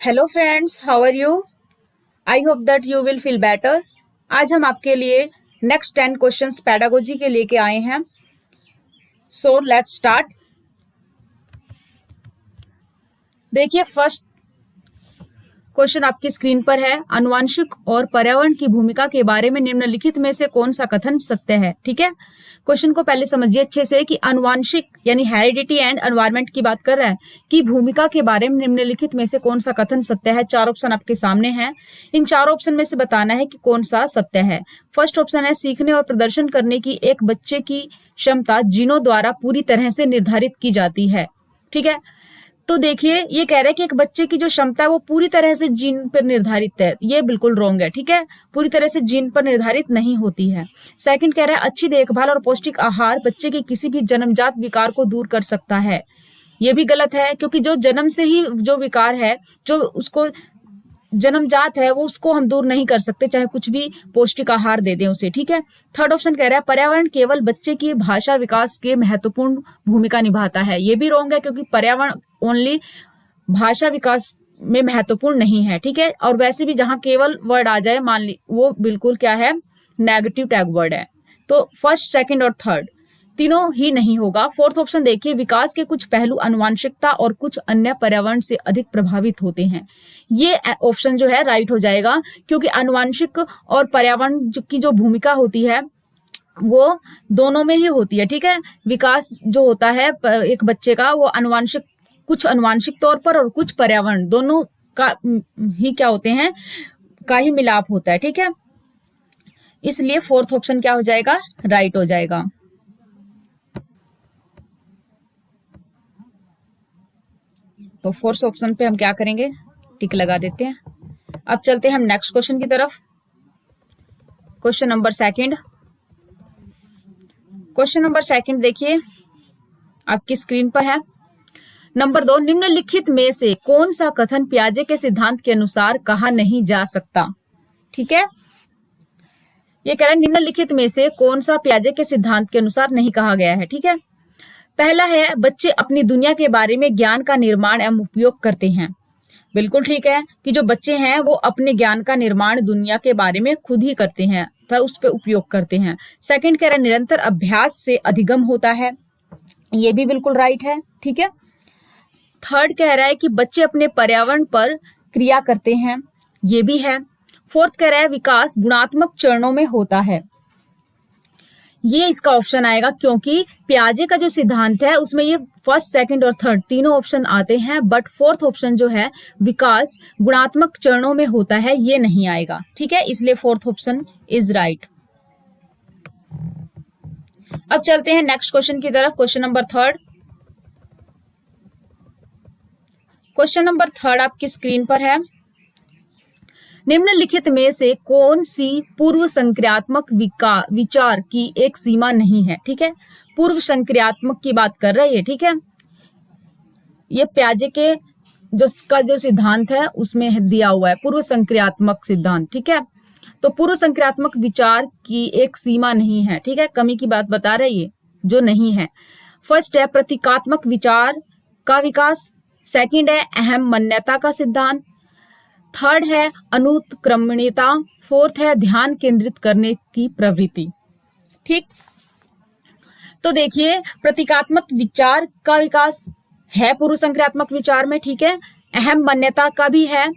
Hello friends, how are you? I hope that you will feel better. आज हम आपके लिए नेक्स्ट 10 क्वेश्चंस पेडागोजी के लेके आए हैं। So let's start. देखिए, फर्स्ट क्वेश्चन आपकी स्क्रीन पर है। आनुवंशिक और पर्यावरण की भूमिका के बारे में निम्नलिखित में से कौन सा कथन सत्य है? ठीक है, क्वेश्चन को पहले समझिए अच्छे से कि आनुवंशिक यानी हेरिडिटी एंड एनवायरनमेंट की बात कर रहा है कि भूमिका के बारे में निम्नलिखित में से कौन सा कथन सत्य है। चार ऑप्शन आपके सामने हैं। इन चार ऑप्शन में से बताना है कि कौन सा सत्य है। फर्स्ट ऑप्शन है, सीखने और प्रदर्शन करने की एक बच्चे की क्षमता जीनों द्वारा पूरी तरह से निर्धारित की जाती है। ठीक है, तो देखिए ये कह रहा है कि एक बच्चे की जो क्षमता है वो पूरी तरह से जीन पर निर्धारित है। ये बिल्कुल रॉन्ग है। ठीक है, पूरी तरह से जीन पर निर्धारित नहीं होती है। सेकंड कह रहा है, अच्छी देखभाल और पौष्टिक आहार बच्चे के किसी भी जन्मजात विकार को दूर कर सकता है। ये भी गलत है, क्योंकि जो जन्म से ही जो विकार है, जो उसको जन्मजात है, वो उसको हम दूर नहीं कर सकते, चाहे कुछ भी पौष्टिक आहार दे दें उसे। ठीक है, थर्ड ऑप्शन कह रहा है, पर्यावरण केवल बच्चे की भाषा विकास के महत्वपूर्ण भूमिका निभाता है। ये भी रॉन्ग है, क्योंकि पर्यावरण ओनली भाषा विकास में महत्वपूर्ण नहीं है। ठीक है, और वैसे भी जहां केवल वर्ड आ जाए, मान ली वो बिल्कुल क्या है, नेगेटिव टैग वर्ड है। तो फर्स्ट, सेकंड और थर्ड तीनों ही नहीं होगा। फोर्थ ऑप्शन देखिए, विकास के कुछ पहलू आनुवंशिकता और कुछ अन्य पर्यावरण से अधिक प्रभावित होते हैं। ये ऑप्शन जो है राइट हो जाएगा, क्योंकि आनुवंशिक और पर्यावरण की जो भूमिका होती है वो दोनों में ही होती है। ठीक है, विकास जो होता है एक बच्चे का, वो अनुवांशिक, कुछ अनुवांशिक तौर पर और कुछ पर्यावरण, दोनों का ही क्या होते हैं, का ही मिलाप होता है। ठीक है, इसलिए फोर्थ ऑप्शन क्या हो जाएगा, राइट हो जाएगा। तो फोर्थ ऑप्शन पे हम क्या करेंगे, टिक लगा देते हैं। अब चलते हैं हम नेक्स्ट क्वेश्चन की तरफ। Question number second. Question number second देखिए आपकी स्क्रीन पर है। नंबर 2, निम्नलिखित में से कौन सा कथन पियाजे के सिद्धांत के अनुसार कहा नहीं जा सकता? ठीक है, ये कह रहा है निम्नलिखित में से कौन सा पियाजे के सिद्धांत के अनुसार नहीं कहा गया है। ठीक है, पहला है, बच्चे अपनी दुनिया के बारे में ज्ञान का निर्माण एवं उपयोग करते हैं। बिल्कुल ठीक है कि जो बच्चे हैं वो अपने ज्ञान का निर्माण दुनिया के बारे में खुद ही करते हैं, तो उस पर उपयोग करते हैं। सेकंड कह रहा है, निरंतर अभ्यास से अधिगम होता है। ये भी बिल्कुल राइट है। ठीक है, थर्ड कह रहा है कि बच्चे अपने पर्यावरण पर क्रिया करते हैं। ये भी है। फोर्थ कह रहा है, विकास गुणात्मक चरणों में होता है। ये इसका ऑप्शन आएगा, क्योंकि पियाजे का जो सिद्धांत है उसमें ये फर्स्ट, सेकंड और थर्ड तीनों ऑप्शन आते हैं, बट फोर्थ ऑप्शन जो है विकास गुणात्मक चरणों में होता है, ये नहीं आएगा। ठीक है, इसलिए फोर्थ ऑप्शन इज राइट। अब चलते हैं नेक्स्ट क्वेश्चन की तरफ। Question number third. Question number third आपकी स्क्रीन पर है। निम्नलिखित में से कौन सी पूर्व संक्रियात्मक विचार की एक सीमा नहीं है? ठीक है, पूर्व संक्रियात्मक की बात कर रही है। ठीक है, ये पियाजे के जो सिद्धांत है उसमें दिया हुआ है, पूर्व संक्रियात्मक सिद्धांत। ठीक है, तो पूर्व संक्रियात्मक विचार की एक सीमा नहीं है। ठीक है, कमी की बात बता रही है जो नहीं है। फर्स्ट है, प्रतीकात्मक विचार का विकास। सेकंड है, अहम मान्यता का सिद्धांत। थर्ड है, अनुत्क्रमणीयता। फोर्थ है, ध्यान केंद्रित करने की प्रवृत्ति। ठीक, तो देखिए प्रतीकात्मक विचार का विकास है पूर्व संक्रियात्मक विचार में। ठीक है, अहम मान्यता का भी है।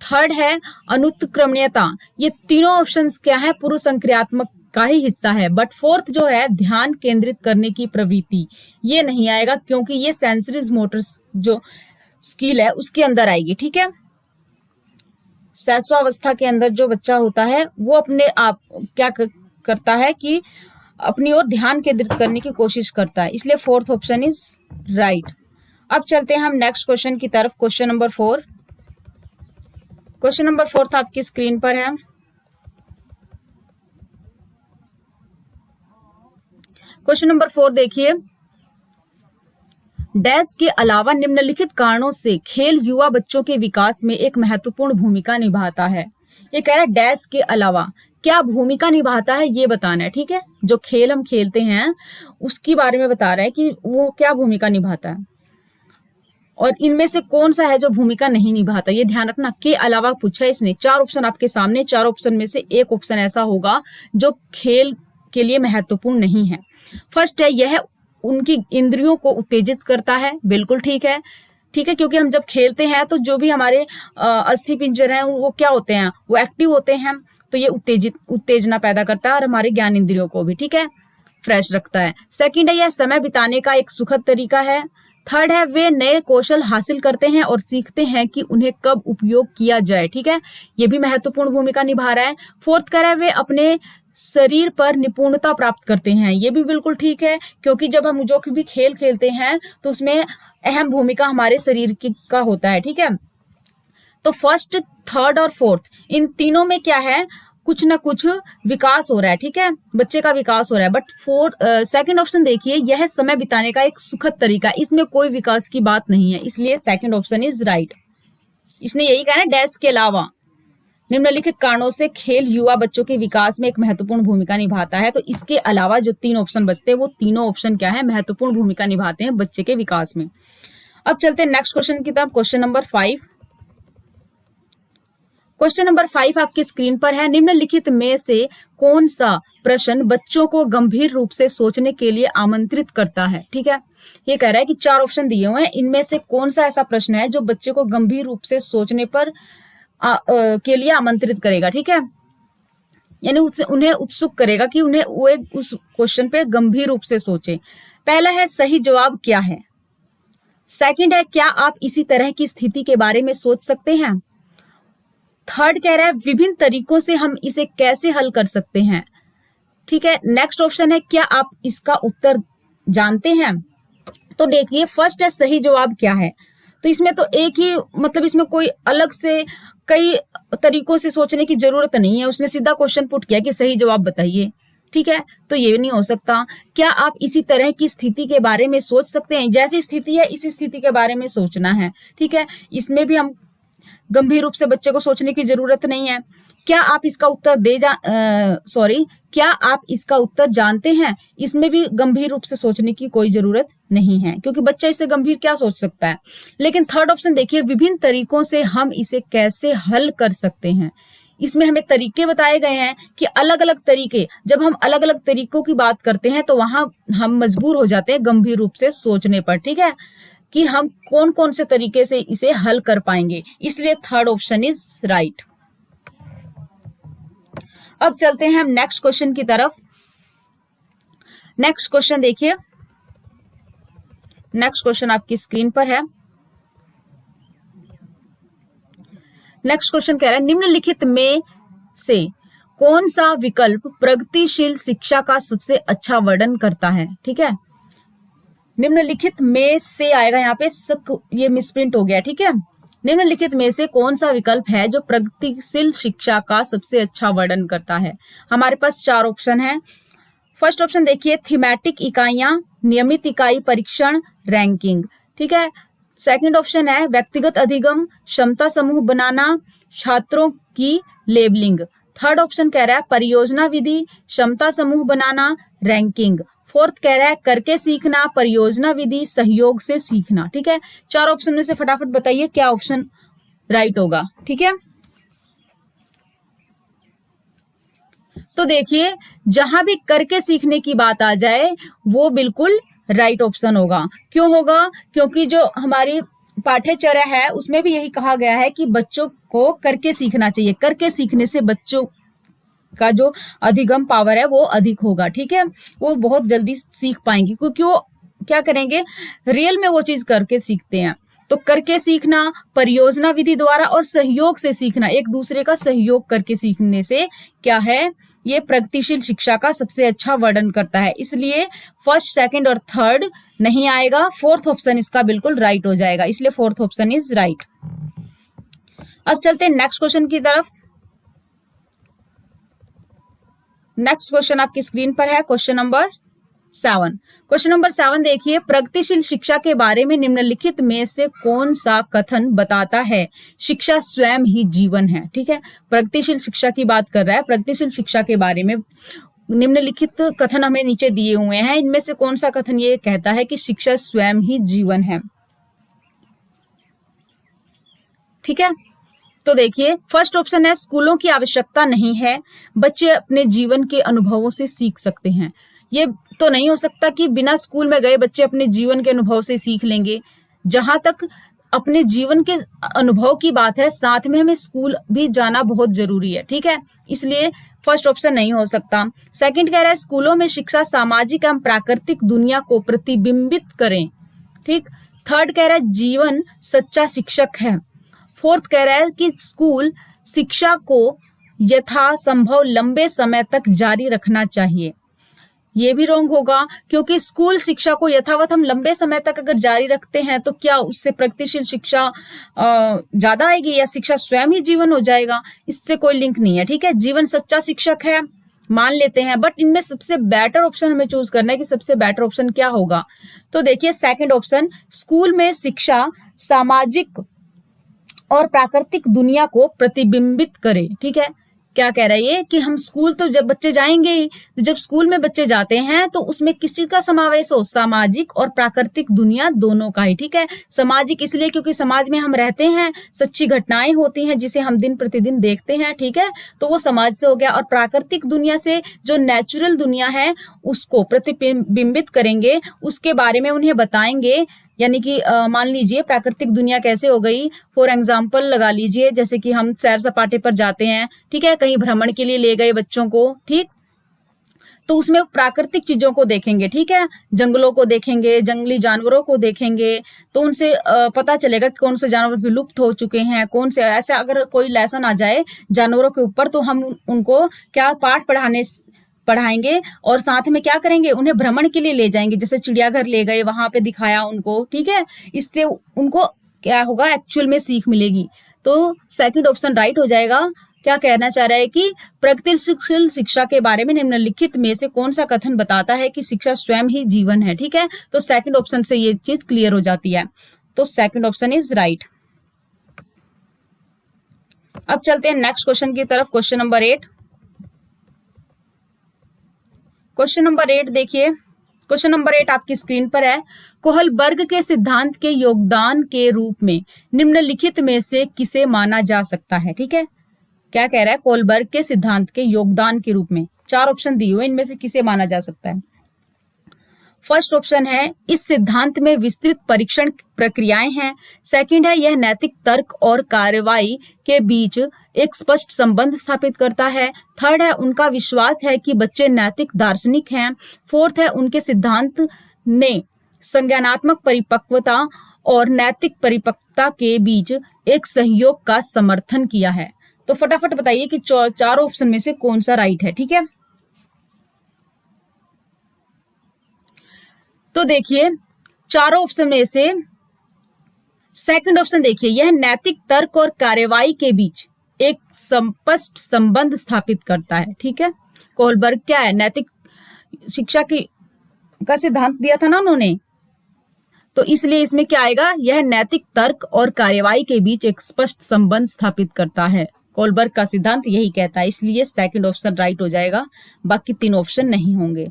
थर्ड है अनुत्क्रमणीयता। ये तीनों ऑप्शंस क्या है, पूर्व संक्रियात्मक का ही हिस्सा है। बट फोर्थ जो है, ध्यान केंद्रित करने की प्रवृत्ति, ये नहीं आएगा, क्योंकि ये सेंसरीज मोटर्स जो स्किल है उसके अंदर आएगी। ठीक है, शैशवावस्था के अंदर जो बच्चा होता है वो अपने आप क्या करता है कि अपनी ओर ध्यान केंद्रित करने की कोशिश करता है, इसलिए फोर्थ ऑप्शन इज राइट। अब चलते हैं हम नेक्स्ट क्वेश्चन की तरफ। Question number 4। क्वेश्चन नंबर 4 आपकी स्क्रीन पर है। क्वेश्चन नंबर 4 देखिए, डैश के अलावा निम्नलिखित कारणों से खेल युवा बच्चों के विकास में एक महत्वपूर्ण भूमिका निभाता है। ये कह रहा है डैश के अलावा क्या भूमिका निभाता है, ये बताना है। ठीक है, जो खेल हम खेलते हैं उसके बारे में बता रहा है कि वो क्या भूमिका निभाता है। और इनमें से कौन सा है जो भूमिका नहीं निभाता, ये ध्यान रखना। के अलावा पूछा है इसने। 4 ऑप्शन आपके सामने, 4 ऑप्शन में से एक ऑप्शन ऐसा होगा जो खेल के लिए महत्वपूर्ण नहीं है। फर्स्ट है, यह उनकी इंद्रियों को उत्तेजित करता है। बिल्कुल ठीक है, ठीक है, क्योंकि हम जब खेलते हैं तो जो भी हमारे अस्थि पिंजर हैं वो क्या होते हैं, वो एक्टिव होते हैं, तो ये उत्तेजना पैदा करता है और हमारे ज्ञान इंद्रियों को भी, ठीक है, फ्रेश रखता है। सेकंड है, यह समय बिताने का एक सुखद तरीका है। थर्ड है, वे नए कौशल हासिल करते हैं और सीखते हैं कि उन्हें कब उपयोग किया जाए, ठीक है, ये भी महत्वपूर्ण भूमिका निभा रहा है। फोर्थ कह रहा है, वे अपने शरीर पर निपुणता प्राप्त करते हैं, ये भी बिल्कुल ठीक है, क्योंकि जब हम जो भी खेल खेलते हैं तो उसमें अहम भूमिका हमारे शरीर की का होता है, ठीक है। तो फर्स्ट, थर्ड और फोर्थ, इन तीनों में क्या है, कुछ ना कुछ विकास हो रहा है, ठीक है, बच्चे का विकास हो रहा है। बट सेकंड ऑप्शन देखिए, यह समय बिताने का एक सुखद तरीका, इसमें कोई विकास की बात नहीं है, इसलिए सेकंड ऑप्शन इज राइट। इसने यही कहा ना, डैश के अलावा निम्नलिखित कारणों से खेल युवा बच्चों के विकास में एक महत्वपूर्ण भूमिका निभाता है। तो इसके अलावा जो 3 ऑप्शन बचते हैं वो तीनों ऑप्शन क्या है, महत्वपूर्ण भूमिका निभाते हैं बच्चे के विकास में। अब चलते हैं नेक्स्ट क्वेश्चन की तरफ, क्वेश्चन नंबर 5। क्वेश्चन नंबर 5 आपकी स्क्रीन पर है। निम्नलिखित में से कौन सा प्रश्न बच्चों को गंभीर रूप से सोचने के लिए आमंत्रित करता है, ठीक है, ये कह रहा है कि 4 ऑप्शन दिए हुए हैं, इनमें से कौन सा ऐसा प्रश्न है जो बच्चे को गंभीर रूप से सोचने पर के लिए आमंत्रित करेगा, ठीक है, यानी उन्हें उत्सुक करेगा कि उन्हें वो एक उस क्वेश्चन पे गंभीर रूप से सोचे। पहला है, सही जवाब क्या है। सेकंड है, क्या आप इसी तरह की स्थिति के बारे में सोच सकते हैं। थर्ड कह रहा है, विभिन्न तरीकों से हम इसे कैसे हल कर सकते हैं, ठीक है। नेक्स्ट ऑप्शन है, क्या आप इसका उत्तर जानते हैं। तो देखिए, फर्स्ट है, सही जवाब क्या है, तो इसमें तो एक ही मतलब इसमें कोई अलग से कई तरीकों से सोचने की जरूरत नहीं है, उसने सीधा क्वेश्चन पुट किया कि सही जवाब बताइए, ठीक है, तो ये नहीं हो सकता। क्या आप इसी तरह की स्थिति के बारे में सोच सकते हैं, जैसी स्थिति है इसी स्थिति के बारे में सोचना है, ठीक है, इसमें भी हम गंभीर रूप से बच्चे को सोचने की जरूरत नहीं है। क्या आप इसका उत्तर क्या आप इसका उत्तर जानते हैं, इसमें भी गंभीर रूप से सोचने की कोई जरूरत नहीं है, क्योंकि बच्चा इससे गंभीर क्या सोच सकता है। लेकिन थर्ड ऑप्शन देखिए, विभिन्न तरीकों से हम इसे कैसे हल कर सकते हैं, इसमें हमें तरीके बताए गए हैं कि अलग अलग तरीके, जब हम अलग अलग तरीकों की बात करते हैं तो वहां हम मजबूर हो जाते हैं गंभीर रूप से सोचने पर, ठीक है, कि हम कौन कौन से तरीके से इसे हल कर पाएंगे, इसलिए थर्ड ऑप्शन इज राइट। अब चलते हैं हम नेक्स्ट क्वेश्चन की तरफ। नेक्स्ट क्वेश्चन देखिए, नेक्स्ट क्वेश्चन आपकी स्क्रीन पर है। नेक्स्ट क्वेश्चन कह रहा है, निम्नलिखित में से कौन सा विकल्प प्रगतिशील शिक्षा का सबसे अच्छा वर्णन करता है, ठीक है, निम्नलिखित में से आएगा यहाँ पे, ये मिसप्रिंट हो गया, ठीक है, निम्नलिखित में से कौन सा विकल्प है जो प्रगतिशील शिक्षा का सबसे अच्छा वर्णन करता है। हमारे पास 4 ऑप्शन है। फर्स्ट ऑप्शन देखिए, थीमेटिक इकाइयां, नियमित इकाई परीक्षण, रैंकिंग, ठीक है। सेकंड ऑप्शन है, व्यक्तिगत अधिगम, क्षमता समूह बनाना, छात्रों की लेबलिंग। थर्ड ऑप्शन कह रहा है, परियोजना विधि, क्षमता समूह बनाना, रैंकिंग। फोर्थ कह रहा है, करके सीखना, परियोजना विधि, सहयोग से सीखना, ठीक है। 4 ऑप्शन में से फटाफट बताइए क्या ऑप्शन राइट होगा, ठीक है। तो देखिए, जहां भी करके सीखने की बात आ जाए वो बिल्कुल राइट ऑप्शन होगा। क्यों होगा, क्योंकि जो हमारी पाठ्यचर्या है उसमें भी यही कहा गया है कि बच्चों को करके सीखना चाहिए, करके सीखने से बच्चों का जो अधिगम पावर है वो अधिक होगा, ठीक है, वो बहुत जल्दी सीख पाएंगे, क्योंकि वो क्या करेंगे, रियल में वो चीज करके सीखते हैं। तो करके सीखना, परियोजना विधि द्वारा और सहयोग से सीखना, एक दूसरे का सहयोग करके सीखने से क्या है, ये प्रगतिशील शिक्षा का सबसे अच्छा वर्णन करता है, इसलिए फर्स्ट, सेकंड और थर्ड नहीं आएगा, फोर्थ ऑप्शन इसका बिल्कुल राइट हो जाएगा, इसलिए फोर्थ ऑप्शन इज राइट। अब चलते हैं नेक्स्ट क्वेश्चन की तरफ। नेक्स्ट क्वेश्चन आपकी स्क्रीन पर है, क्वेश्चन नंबर 7। क्वेश्चन नंबर 7 देखिए, प्रगतिशील शिक्षा के बारे में निम्नलिखित में से कौन सा कथन बताता है शिक्षा स्वयं ही जीवन है, ठीक है, प्रगतिशील शिक्षा की बात कर रहा है। प्रगतिशील शिक्षा के बारे में निम्नलिखित कथन हमें नीचे दिए हुए हैं, इनमें से कौन सा कथन ये कहता है कि शिक्षा स्वयं ही जीवन है। ठीक है। तो देखिए फर्स्ट ऑप्शन है स्कूलों की आवश्यकता नहीं है, बच्चे अपने जीवन के अनुभवों से सीख सकते हैं। ये तो नहीं हो सकता कि बिना स्कूल में गए बच्चे अपने जीवन के अनुभव से सीख लेंगे। जहां तक अपने जीवन के अनुभव की बात है, साथ में हमें स्कूल भी जाना बहुत जरूरी है, ठीक है। इसलिए फर्स्ट ऑप्शन नहीं हो सकता। सेकंड कह रहा है स्कूलों में शिक्षा सामाजिक एवं प्राकृतिक दुनिया को प्रतिबिंबित करें, ठीक। थर्ड कह रहा है जीवन सच्चा शिक्षक है। फोर्थ कह रहा है कि स्कूल शिक्षा को यथासंभव लंबे समय तक जारी रखना चाहिए। ये भी रॉन्ग होगा, क्योंकि स्कूल शिक्षा को यथावत हम लंबे समय तक अगर जारी रखते हैं तो क्या उससे प्रगतिशील शिक्षा ज्यादा आएगी या शिक्षा स्वयं ही जीवन हो जाएगा? इससे कोई लिंक नहीं है, ठीक है। जीवन सच्चा शिक्षक है मान लेते हैं, बट इनमें सबसे बेटर ऑप्शन हमें चूज करना है कि सबसे बेटर ऑप्शन क्या होगा। तो देखिए सेकंड ऑप्शन, स्कूल में शिक्षा सामाजिक और प्राकृतिक दुनिया को प्रतिबिंबित करे, ठीक है। क्या कह रहा है ये कि हम स्कूल तो जब बच्चे जाएंगे ही, तो जब स्कूल में बच्चे जाते हैं तो उसमें किसी का समावेश हो, सामाजिक और प्राकृतिक दुनिया दोनों का ही, ठीक है। सामाजिक इसलिए क्योंकि समाज में हम रहते हैं, सच्ची घटनाएं होती हैं जिसे हम दिन प्रतिदिन देखते हैं, ठीक है, तो वो समाज से हो गया। और प्राकृतिक दुनिया से जो नेचुरल दुनिया है उसको प्रतिबिंबित करेंगे, उसके बारे में उन्हें बताएंगे। यानी कि मान लीजिए प्राकृतिक दुनिया कैसे हो गई, फॉर एग्जाम्पल लगा लीजिए जैसे कि हम सैर सपाटे पर जाते हैं, ठीक है, कहीं भ्रमण के लिए ले गए बच्चों को, ठीक, तो उसमें प्राकृतिक चीजों को देखेंगे, ठीक है, जंगलों को देखेंगे, जंगली जानवरों को देखेंगे, तो उनसे पता चलेगा कि कौन से जानवर विलुप्त हो चुके हैं, कौन से ऐसे अगर कोई लेसन आ जाए जानवरों के ऊपर तो हम उनको क्या पाठ पढ़ाएंगे और साथ में क्या करेंगे, उन्हें भ्रमण के लिए ले जाएंगे, जैसे चिड़ियाघर ले गए, वहां पे दिखाया उनको, ठीक है। इससे उनको क्या होगा, एक्चुअल में सीख मिलेगी। तो सेकंड ऑप्शन राइट हो जाएगा। क्या कहना चाह रहा है कि प्रगतिशील शिक्षा के बारे में निम्नलिखित में से कौन सा कथन बताता है कि शिक्षा स्वयं ही जीवन है, ठीक है। तो सेकंड ऑप्शन से ये चीज क्लियर हो जाती है, तो सेकंड ऑप्शन इज राइट। अब चलते हैं नेक्स्ट क्वेश्चन की तरफ, क्वेश्चन नंबर 8। क्वेश्चन नंबर 8 देखिए, क्वेश्चन नंबर 8 आपकी स्क्रीन पर है। कोहलबर्ग के सिद्धांत के योगदान के रूप में निम्नलिखित में से किसे माना जा सकता है, ठीक है। क्या कह रहा है, कोहलबर्ग के सिद्धांत के योगदान के रूप में 4 ऑप्शन दिए हुए, इनमें से किसे माना जा सकता है। फर्स्ट ऑप्शन है इस सिद्धांत में विस्तृत परीक्षण प्रक्रियाएं हैं। सेकंड है यह नैतिक तर्क और कार्रवाई के बीच एक स्पष्ट संबंध स्थापित करता है। थर्ड है उनका विश्वास है कि बच्चे नैतिक दार्शनिक हैं। फोर्थ है उनके सिद्धांत ने संज्ञानात्मक परिपक्वता और नैतिक परिपक्वता के बीच एक सहयोग का समर्थन किया है। तो फटाफट बताइए कि 4 ऑप्शन में से कौन सा राइट है, ठीक है। तो देखिए 4 ऑप्शन में से सेकंड ऑप्शन देखिए, यह नैतिक तर्क और कार्यवाही के बीच एक स्पष्ट संबंध स्थापित करता है, ठीक है। कोहलबर्ग क्या है, नैतिक शिक्षा की का सिद्धांत दिया था ना उन्होंने, तो इसलिए इसमें क्या आएगा, यह नैतिक तर्क और कार्यवाही के बीच एक स्पष्ट संबंध स्थापित करता है। कोहलबर्ग का सिद्धांत यही कहता है, इसलिए सेकंड ऑप्शन राइट हो जाएगा, बाकी 3 ऑप्शन नहीं होंगे।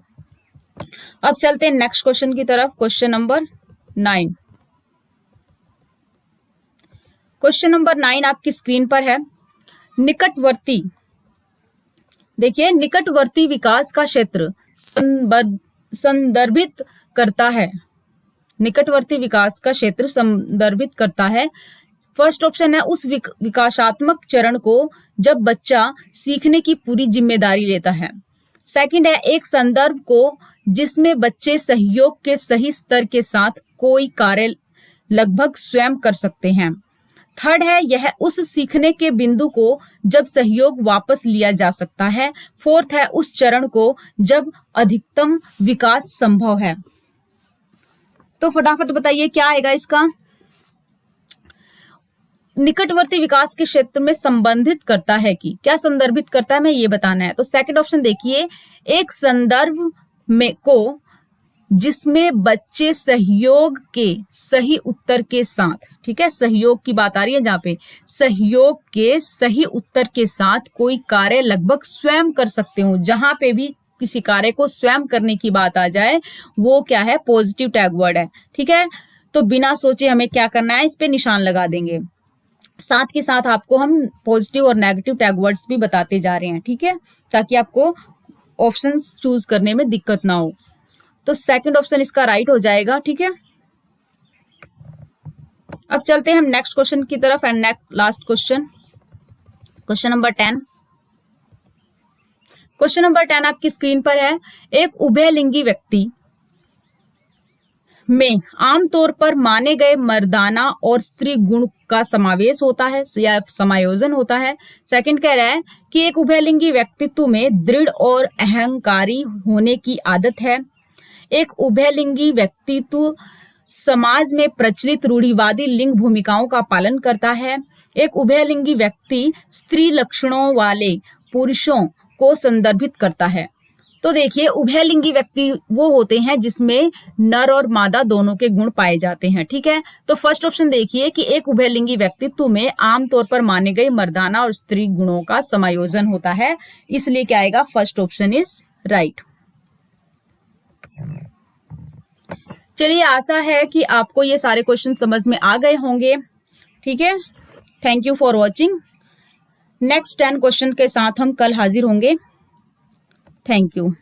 अब चलते हैं नेक्स्ट क्वेश्चन की तरफ, क्वेश्चन नंबर 9। क्वेश्चन नंबर 9 आपकी स्क्रीन पर है। निकटवर्ती, देखिए निकटवर्ती विकास का क्षेत्र संदर्भित करता है। निकटवर्ती विकास का क्षेत्र संदर्भित करता है। फर्स्ट ऑप्शन है उस विकासात्मक चरण को जब बच्चा सीखने की पूरी जिम्मेदारी लेता है। सेकंड है एक संदर्भ को जिसमें बच्चे सहयोग के सही स्तर के साथ कोई कार्य लगभग स्वयं कर सकते हैं। थर्ड है यह उस सीखने के बिंदु को जब सहयोग वापस लिया जा सकता है। फोर्थ है उस चरण को जब अधिकतम विकास संभव है। तो फटाफट बताइए क्या आएगा इसका। निकटवर्ती विकास के क्षेत्र में संबंधित करता है कि क्या संदर्भित करता है, मैं ये बताना है। तो सेकंड ऑप्शन देखिए, एक संदर्भ में को जिसमें बच्चे सहयोग के सही उत्तर के साथ, ठीक है, सहयोग की बात आ रही है जहां पे सहयोग के सही उत्तर के साथ कोई कार्य लगभग स्वयं कर सकते हो। जहां पे भी किसी कार्य को स्वयं करने की बात आ जाए वो क्या है, पॉजिटिव टैग वर्ड है, ठीक है। तो बिना सोचे हमें क्या करना है, इस पे निशान लगा देंगे। साथ के साथ आपको हम पॉजिटिव और नेगेटिव टैग वर्ड्स भी बताते जा रहे हैं, ठीक है, ताकि आपको ऑप्शंस चूज करने में दिक्कत ना हो। तो सेकंड ऑप्शन इसका राइट हो जाएगा, ठीक है। अब चलते हैं हम नेक्स्ट क्वेश्चन की तरफ and next last question, question number 10। Question number 10 आपकी स्क्रीन पर है। एक उभयलिंगी व्यक्ति में आमतौर पर माने गए मर्दाना और स्त्री गुण का समावेश होता है या समायोजन होता है। सेकंड कह रहा है कि एक उभयलिंगी व्यक्तित्व में दृढ़ और अहंकारी होने की आदत है। एक उभयलिंगी व्यक्तित्व समाज में प्रचलित रूढ़िवादी लिंग भूमिकाओं का पालन करता है। एक उभयलिंगी व्यक्ति स्त्री लक्षणों वाले पुरुषों को संदर्भित करता है। तो देखिए, उभयलिंगी व्यक्ति वो होते हैं जिसमें नर और मादा दोनों के गुण पाए जाते हैं, ठीक है। तो फर्स्ट ऑप्शन देखिए कि एक उभयलिंगी व्यक्तित्व में आमतौर पर माने गए मर्दाना और स्त्री गुणों का समायोजन होता है, इसलिए क्या आएगा, फर्स्ट ऑप्शन इज राइट। चलिए, आशा है कि आपको ये सारे क्वेश्चन समझ में आ गए होंगे, ठीक है। Thank you for watching. Next 10 question के साथ हम कल हाजिर होंगे। Thank you.